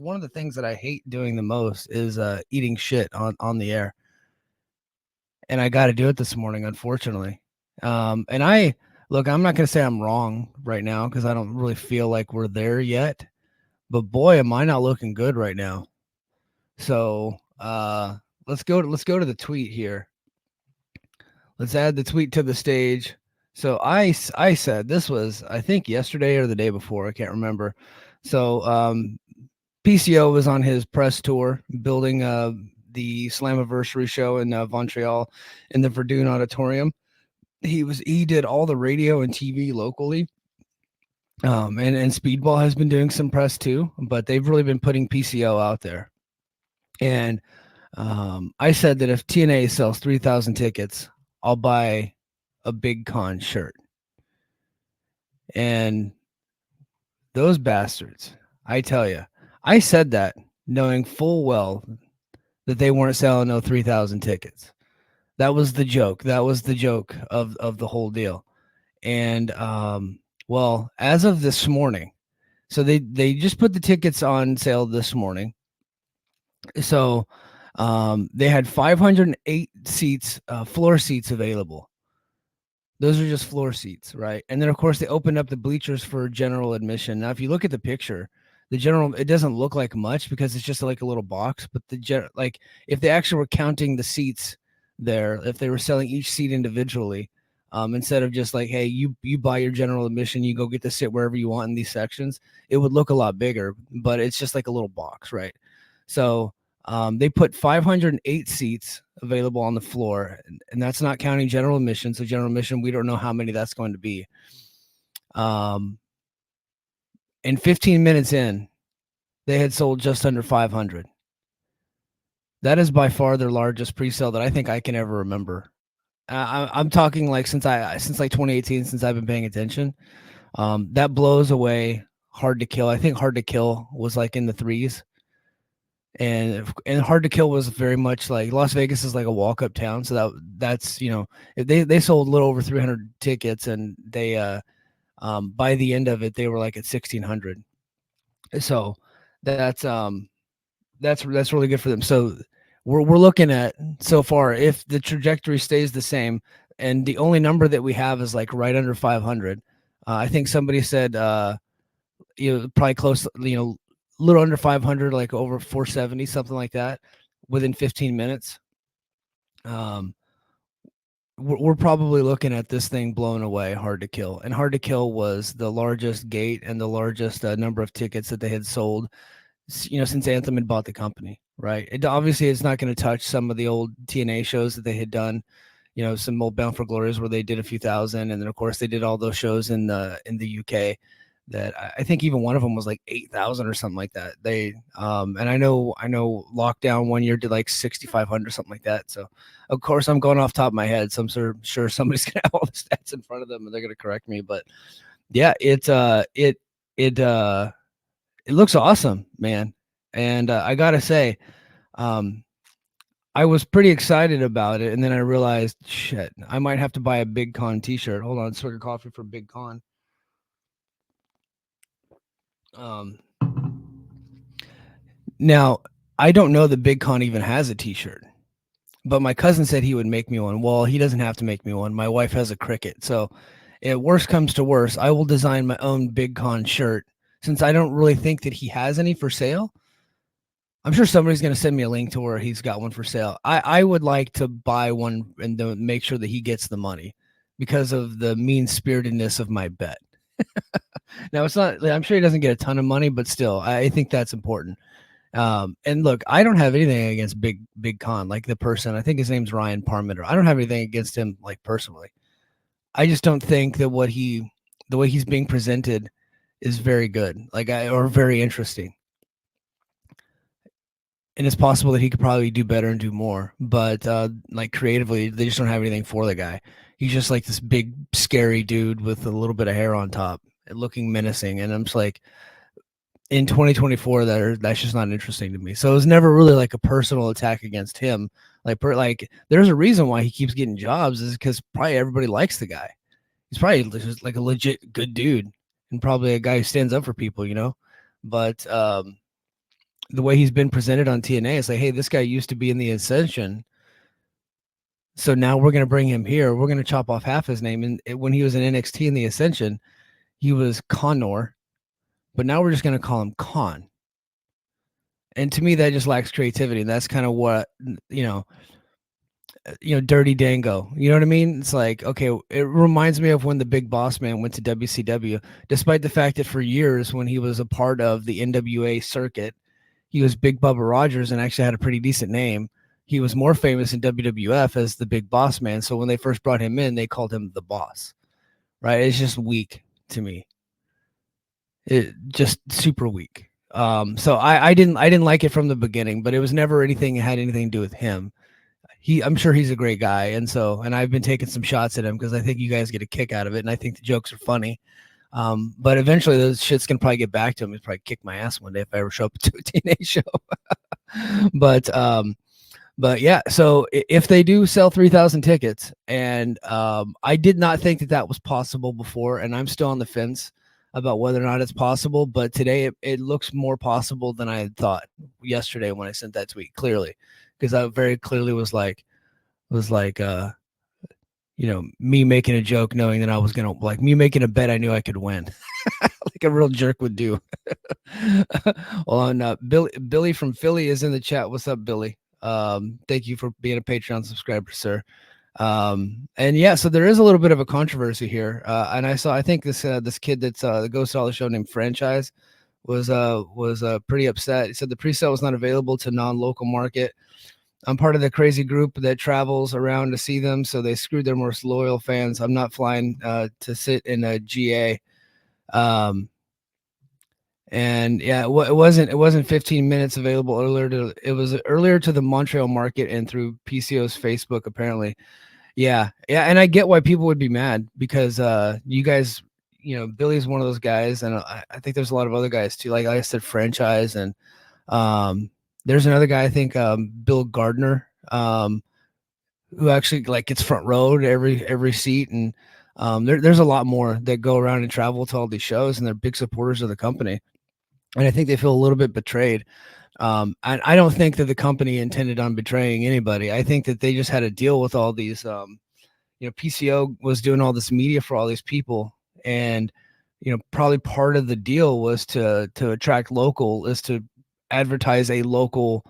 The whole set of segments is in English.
one of the things that I hate doing the most is eating shit on the air, and I got to do it this morning, unfortunately. And I look, I'm not going to say I'm wrong right now because I don't really feel like we're there yet. But boy, am I not looking good right now. So let's go to the tweet here. Let's add the tweet to the stage. So I said this was, I think, yesterday or the day before. I can't remember. So PCO was on his press tour building the Slammiversary show in Montreal in the Verdun Auditorium. He did all the radio and TV locally. And Speedball has been doing some press too, but they've really been putting PCO out there. And I said that if TNA sells 3,000 tickets, I'll buy a Big Kon shirt. And those bastards, I tell you, I said that knowing full well that they weren't selling no 3,000 tickets. That was the joke. That was the joke of the whole deal. And well, as of this morning, so they just put the tickets on sale this morning. So they had 508 seats, floor seats available. Those are just floor seats, right? And then of course they opened up the bleachers for general admission. Now, if you look at the picture, the general, it doesn't look like much because it's just like a little box. But like if they actually were counting the seats there, if they were selling each seat individually, instead of just like, hey, you buy your general admission, you go get to sit wherever you want in these sections, it would look a lot bigger. But it's just like a little box, right? So they put 508 seats available on the floor, and that's not counting general admission. So general admission, we don't know how many that's going to be. And 15 minutes in, they had sold just under 500. That is by far their largest pre-sale that I think I can ever remember. I'm talking like since like 2018, since I've been paying attention. That blows away Hard to Kill. I think Hard to Kill was like in the threes. And Hard to Kill was very much like Las Vegas is like a walk up town, so that's they sold a little over 300 tickets, and they by the end of it they were like at 1,600. So that's really good for them. So we're looking at so far, if the trajectory stays the same, and the only number that we have is like right under 500. I think somebody said probably close, a little under 500, like over 470, something like that, within 15 minutes. We're probably looking at this thing blown away, Hard to Kill. And Hard to Kill was the largest gate and the largest number of tickets that they had sold, since Anthem had bought the company, right? Obviously, it's not going to touch some of the old TNA shows that they had done, some old Bound for Glories where they did a few thousand. And then, of course, they did all those shows in the UK that I think even one of them was like 8,000 or something like that. They and I know Lockdown one year did like 6,500, something like that. So of course I'm going off top of my head, so I'm sure somebody's gonna have all the stats in front of them and they're gonna correct me. But yeah, it looks awesome, man. And I gotta say, I was pretty excited about it, and then I realized, shit, I might have to buy a Big Kon t-shirt. Hold on, swig of coffee for Big Kon. Now, I don't know that Big Kon even has a t-shirt, but my cousin said he would make me one. Well, he doesn't have to make me one. My wife has a Cricket. So if worst comes to worst, I will design my own Big Kon shirt, since I don't really think that he has any for sale. I'm sure somebody's going to send me a link to where he's got one for sale. I would like to buy one and make sure that he gets the money because of the mean-spiritedness of my bet. Now, it's not, I'm sure he doesn't get a ton of money, but still, I think that's important. And look, I don't have anything against Big Kon, like the person. I think his name's Ryan Parmitter. I don't have anything against him, like personally. I just don't think that the way he's being presented is very good, or very interesting. And it's possible that he could probably do better and do more, but like creatively, they just don't have anything for the guy. He's just like this big, scary dude with a little bit of hair on top, looking menacing. And I'm just like, in 2024, that's just not interesting to me. So it was never really like a personal attack against him. Like there's a reason why he keeps getting jobs, is because probably everybody likes the guy. He's probably just like a legit good dude, and probably a guy who stands up for people, But the way he's been presented on TNA, it's like, hey, this guy used to be in the Ascension, so now we're going to bring him here. We're going to chop off half his name. And when he was in NXT in the Ascension, he was Connor, but now we're just going to call him Kon. And to me, that just lacks creativity. And that's kind of what, Dirty Dango. You know what I mean? It's like, okay, it reminds me of when the Big Boss Man went to WCW, despite the fact that for years when he was a part of the NWA circuit, he was Big Bubba Rogers and actually had a pretty decent name. He was more famous in WWF as the Big Boss Man. So when they first brought him in, they called him the Boss, right? It's just weak to me. It just super weak. So I didn't like it from the beginning, but it was never anything that had anything to do with him. I'm sure he's a great guy, and I've been taking some shots at him because I think you guys get a kick out of it, and I think the jokes are funny. But eventually, those shit's gonna probably get back to him. He's probably kick my ass one day if I ever show up to a TNA show. But yeah. So if they do sell 3,000 tickets, and I did not think that was possible before, and I'm still on the fence about whether or not it's possible. But today, it looks more possible than I had thought yesterday when I sent that tweet. Clearly. Because I very clearly was like, me making a joke, knowing that I was gonna me making a bet I knew I could win, like a real jerk would do. Well, Billy from Philly is in the chat. What's up, Billy? Thank you for being a Patreon subscriber, sir. And yeah, so there is a little bit of a controversy here. And I think this kid that's the Ghost Dollar Show named Franchise was pretty upset. He said the presale was not available to non-local market. I'm part of the crazy group that travels around to see them, so they screwed their most loyal fans. I'm not flying to sit in a GA. And yeah, it wasn't 15 minutes available earlier. It was earlier to the Montreal market and through PCO's Facebook, apparently. Yeah. And I get why people would be mad because you guys, Billy's one of those guys, and I think there's a lot of other guys too. Like I said, Franchise, and there's another guy, I think, Bill Gardner, who actually gets front row to every seat. And there's a lot more that go around and travel to all these shows, and they're big supporters of the company. And I think they feel a little bit betrayed. And I don't think that the company intended on betraying anybody. I think that they just had to deal with all these, PCO was doing all this media for all these people. And, probably part of the deal was to attract local, is to advertise a local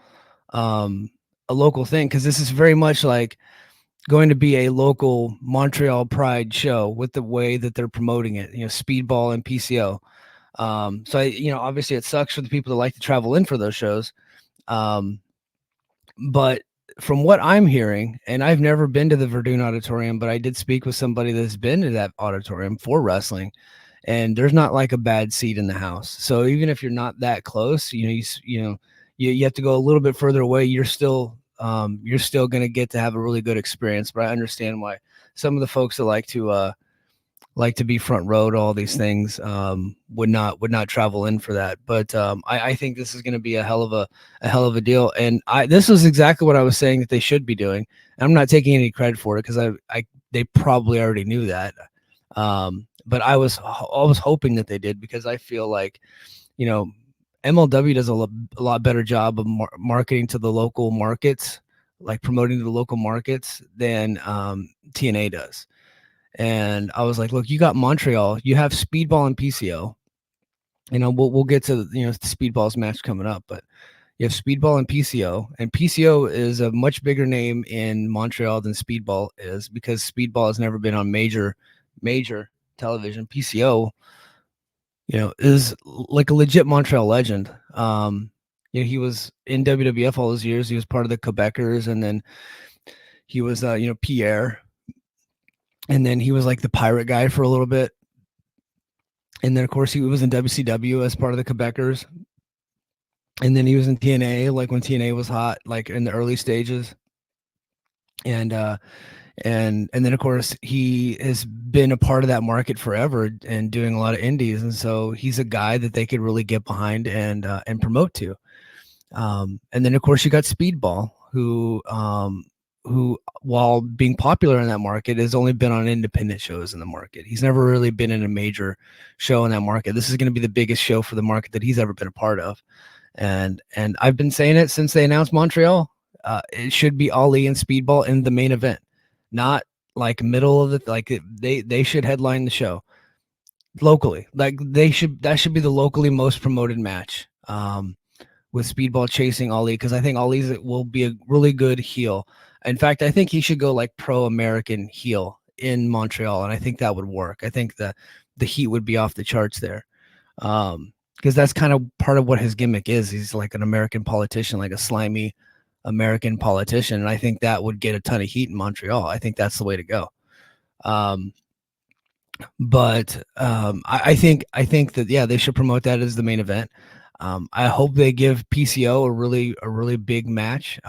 thing, because this is very much like going to be a local Montreal Pride show with the way that they're promoting it, Speedball and PCO. So obviously it sucks for the people that like to travel in for those shows, but from what I'm hearing, and I've never been to the Verdun Auditorium, but I did speak with somebody that's been to that auditorium for wrestling, and there's not like a bad seat in the house. So even if you're not that close, you have to go a little bit further away. You're still going to get to have a really good experience. But I understand why some of the folks that like to be front row to all these things would not travel in for that. But I think this is going to be a hell of a deal. And this was exactly what I was saying that they should be doing. And I'm not taking any credit for it because they probably already knew that. But I was hoping that they did, because I feel like, MLW does a lot better job of marketing to the local markets, like promoting to the local markets, than TNA does. And I was like, look, you got Montreal, you have Speedball and PCO. We'll get to the Speedball's match coming up, but you have Speedball and PCO is a much bigger name in Montreal than Speedball is, because Speedball has never been on major television. PCO, is like a legit Montreal legend. He was in WWF all those years. He was part of the Quebecers, and then he was Pierre. And then he was like the pirate guy for a little bit. And then, of course, he was in WCW as part of the Quebecers. And then he was in TNA, like when TNA was hot, like in the early stages. And then, of course, he has been a part of that market forever and doing a lot of indies. And so he's a guy that they could really get behind and promote to. And then, of course, you got Speedball, who, while being popular in that market, has only been on independent shows in the market. He's never really been in a major show in that market. This is going to be the biggest show for the market that he's ever been a part of. And I've been saying it since they announced Montreal. It should be Ali and Speedball in the main event, not like middle of the like they should headline the show locally. Like that should be the locally most promoted match. With Speedball chasing Ali, because I think Ali will be a really good heel. In fact, I think he should go like pro-American heel in Montreal, and I think that would work. I think the heat would be off the charts there, because that's kind of part of what his gimmick is. He's like an American politician, like a slimy American politician, and I think that would get a ton of heat in Montreal. I think that's the way to go. But I think that they should promote that as the main event. I hope they give PCO a really big match.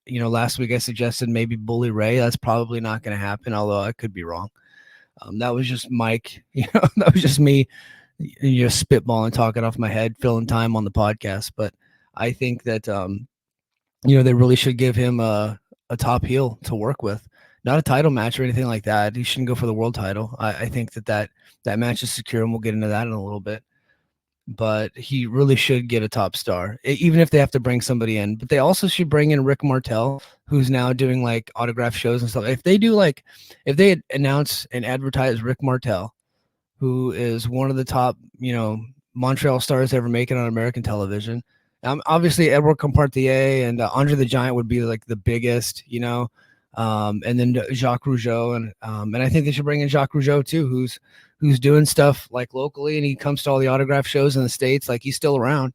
Last week I suggested maybe Bully Ray. That's probably not going to happen, although I could be wrong. That was just Mike. That was just me, spitballing, talking off my head, filling time on the podcast. But I think that they really should give him a top heel to work with. Not a title match or anything like that. He shouldn't go for the world title. I think that match is secure, and we'll get into that in a little bit. But he really should get a top star, even if they have to bring somebody in. But they also should bring in Rick Martel, who's now doing like autograph shows and stuff. If they announce and advertise Rick Martel, who is one of the top, Montreal stars ever making on American television. Obviously, Edward Compartier and Andre the Giant would be like the biggest, and then Jacques Rougeau, and I think they should bring in Jacques Rougeau too, who's doing stuff like locally, and he comes to all the autograph shows in the States. Like, he's still around,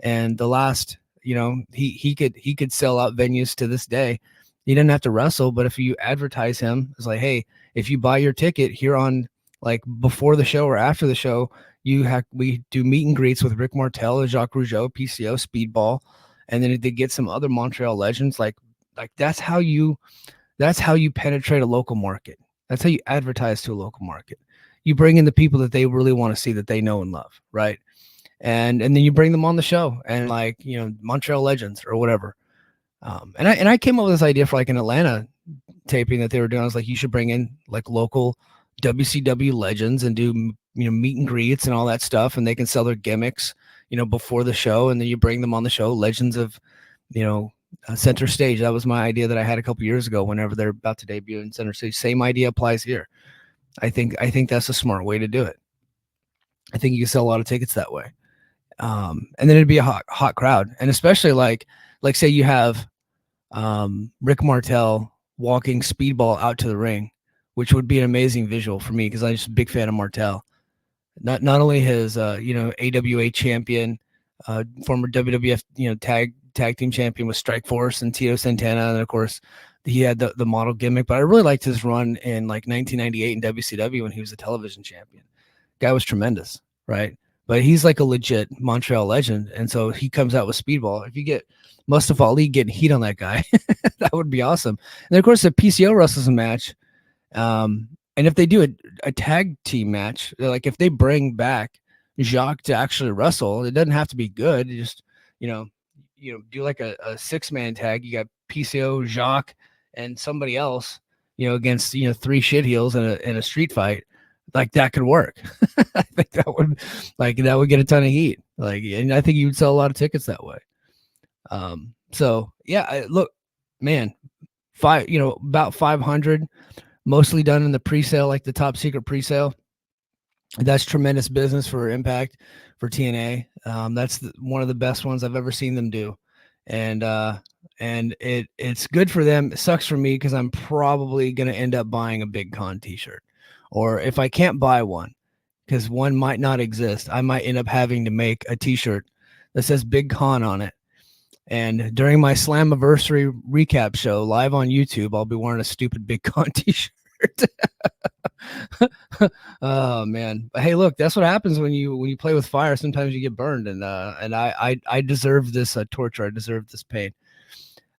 and the last, he could sell out venues to this day. He didn't have to wrestle, but if you advertise him, it's like, hey, if you buy your ticket here on like before the show or after the show, we do meet and greets with Rick Martel, Jacques Rougeau, PCO, Speedball, and then they get some other Montreal legends. Like that's how you penetrate a local market. That's how you advertise to a local market. You bring in the people that they really want to see, that they know and love, right? And then you bring them on the show, and like, Montreal legends or whatever. And I came up with this idea for like an Atlanta taping that they were doing. I was like, you should bring in like local WCW legends and do meet and greets and all that stuff, and they can sell their gimmicks before the show, and then you bring them on the show. Legends of Center Stage. That was my idea that I had a couple years ago whenever they're about to debut in Center Stage. Same idea applies here. I think that's a smart way to do it. I think you can sell a lot of tickets that way. And then it'd be a hot crowd. And especially like say you have Rick Martel walking Speedball out to the ring, which would be an amazing visual for me, because I'm just a big fan of Martel. Not only his AWA champion, former WWF tag team champion with Strikeforce and Tito Santana, and of course he had the model gimmick. But I really liked his run in like 1998 in WCW when he was a television champion. Guy was tremendous, right? But he's like a legit Montreal legend, and so he comes out with Speedball. If you get Mustafa Ali getting heat on that guy, that would be awesome. And then of course the PCO wrestles a match, and if they do a tag team match, like if they bring back Jacques to actually wrestle, it doesn't have to be good. You just do like a 6-man tag. You got PCO, Jacques, and somebody else, against 3 shit heels in a street fight. Like, that could work. I think that would get a ton of heat. Like, and I think you would sell a lot of tickets that way. So yeah, look, man, about 500, mostly done in the pre-sale, like the top secret pre-sale. That's tremendous business for Impact, for TNA. That's one of the best ones I've ever seen them do. And it's good for them. It sucks for me because I'm probably going to end up buying a Big Kon t-shirt. Or if I can't buy one, because one might not exist, I might end up having to make a t-shirt that says Big Kon on it. And during my Slammiversary recap show live on YouTube, I'll be wearing a stupid Big Kon t-shirt. Oh man. But hey, look, that's what happens when you play with fire. Sometimes you get burned, and I deserve this torture. I deserve this pain.